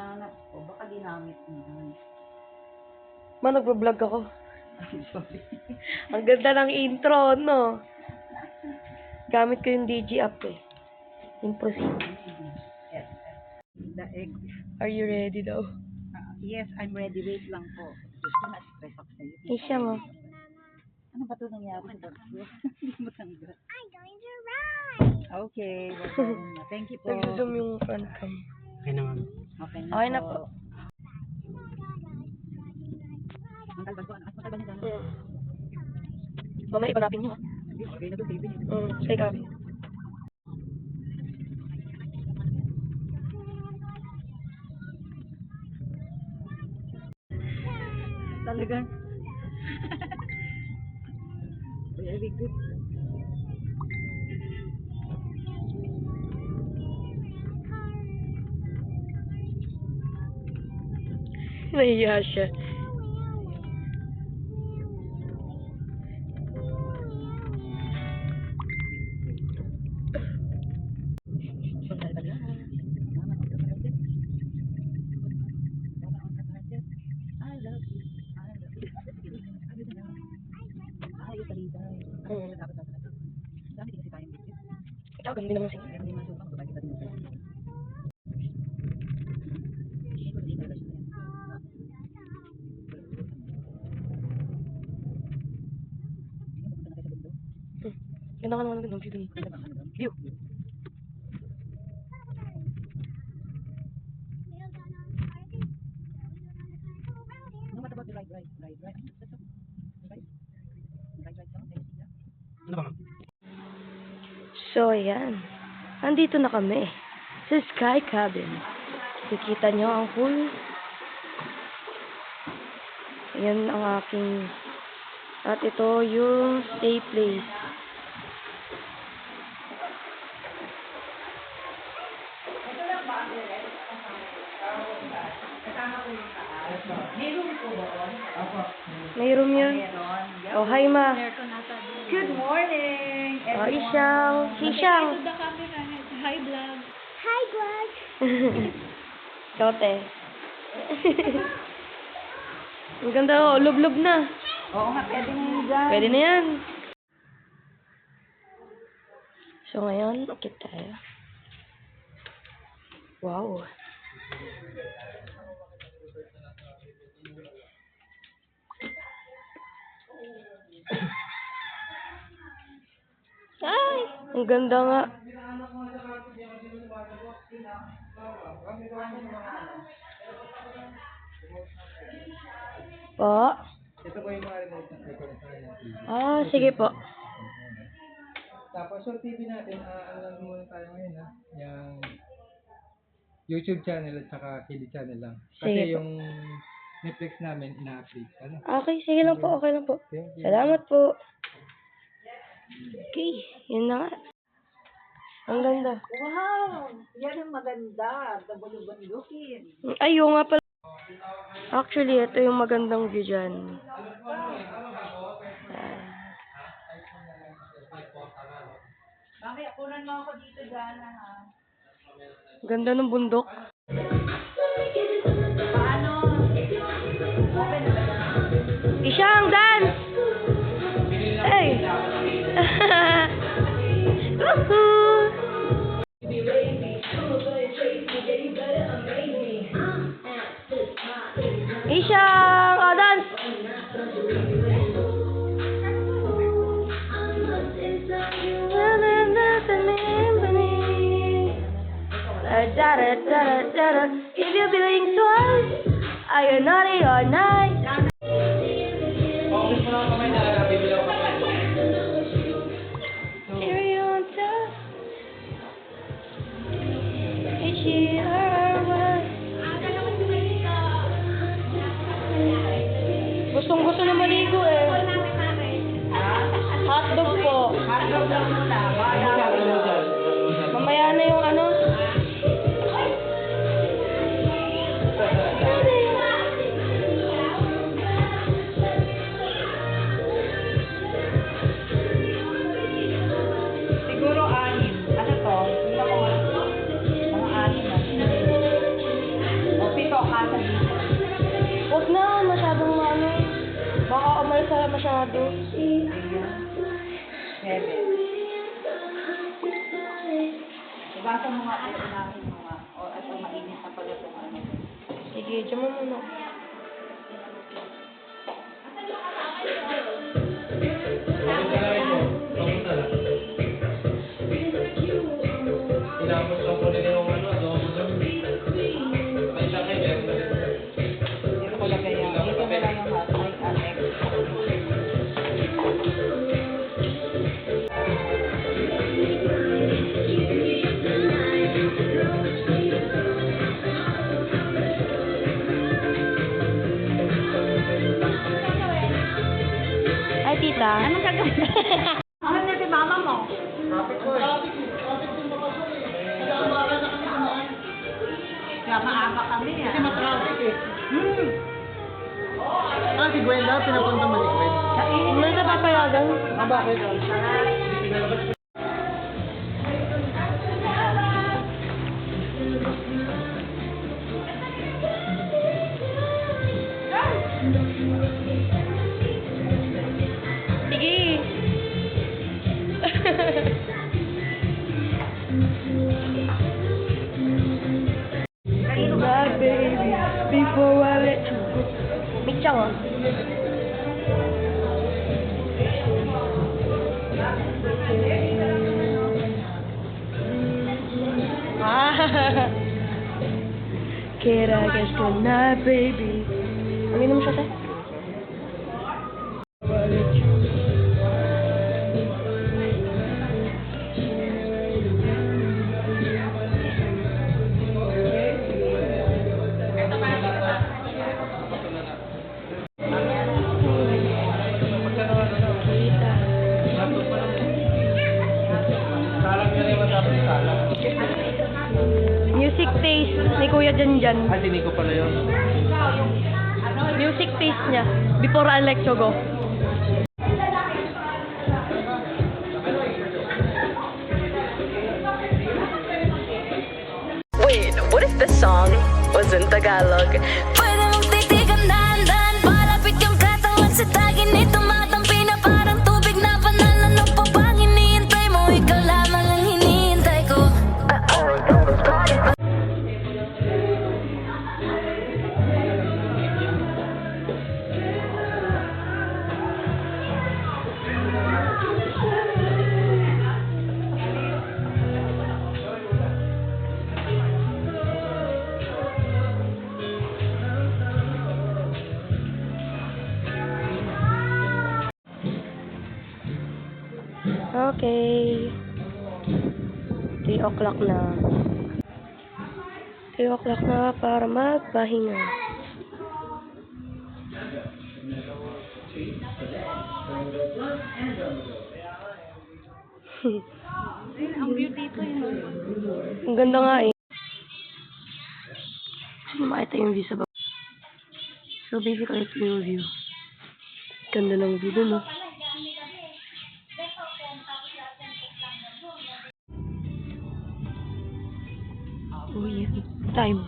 bananas. O baka ginamit mo. Ma, nagbablog ako. Sorry. Ang ganda ng intro, no? Gamit ko yung DG app eh. Yung proceed. Yes. The egg. Are you ready daw? Yes, I'm ready. Wait lang po. Gusto na stress ako sa'yo. Isya mo. Ano ba ito nangyari sa bagyo? Hindi mo tanggap. I'm going to ride. Okay. Well, thank you po. Nag-zoom yung front cam. Okay naman. Okay na Okay na po. Ang talbad ko. Ang talbad niya. Mamaya ipanapin nyo. Okay na to, baby. Say kami. Talaga. Very good. Nahiya siya. Ikaw, ganun din naman siya. Ganda ka naman ng view. View. Ano ba, ma'am? So, ayan. Andito na kami sa Sky Cabin. Nakikita nyo ang pool. Ayan ang aking... At ito yung stay place. May room po doon? Opo. May room yun. Meron. Oh, hi ma. Good morning, Oh, everyone. Ishang. Ishang. Hi, vlog. Ikaw, te. Ang ganda, oh. Lub-lub na. Oo nga, pwede na yun dyan. Pwede na yan. So, ngayon, akit tayo. Wow. Ay! Ang ganda nga. Po? Ito po yung mga remote na record natin. Ah, sige po. Tapos yung TV natin, ano lang muna tayo ngayon ha, yung YouTube channel at saka KD channel lang. Kasi Sige po. yung Netflix namin ina-update. Ano? Okay, sige lang po. Okay lang po. Thank you. Salamat po. Okay, yun na nga. Ang ganda. Wow! Yan ang maganda. Dabulubundukin. Ay, yung nga pala. Actually, ito yung magandang view dyan. Mamaya, kunan mo ako dito dyan, ha? Ganda ng bundok. Paano? Open na ba yan? Ishang, dance! Hey! Woohoo! Ishang! Oh, dance! If you're feeling twice, are you naughty or nice? Cherry on top. H-E-R-R-Y. Gustong gusto na maligo eh. Hotdog po. Hotdog lang muna. Mamaya na yung ano. masyado. 7. Ibasa mo nga, unahin mo nga. O, at mainit na pala itong ano. Sige, dyan mo muna. Inabot lang po nila yung ano, adobo doon. May sakay, meron na rin. Dito ko lagay yan. Dito mo lang yung hot mic at extra. Ay, tita. Anong gagawin? Ano na si mama mo? Traffic ko eh. Kaya maaga kami ah. Kasi matraffic eh. Ah, si Gwenda, pinapunta mo ni Gwenda. Ano sa papayagan? Ah, bakit? Hindi pinalabas ko. Sige. My baby, before I let you go. Michang ah. Kiragas ko na, baby. Uminom siya, sir. Salang nyo na yung matapos ni Salang. Music taste ni Kuya Janjan. Ah, sini ko pala yun. Music taste niya. Before I let you go. Wait, what if the song was in Tagalog? Pwede mong titigan dahan-dahan, palapit yung katawan sa tagin nito, matampi na parang tubig na banal. Ano pa bang hinihintay mo? Ikaw lamang ang hinihintay ko. Okay. 3 o'clock na. 3 o'clock na para magpahinga. Ang view dito yun. Ang ganda nga eh. Sino makita yung view sa baba? So basically, ito yung view. Ganda ng view dun, no? Oh, yeah. Time.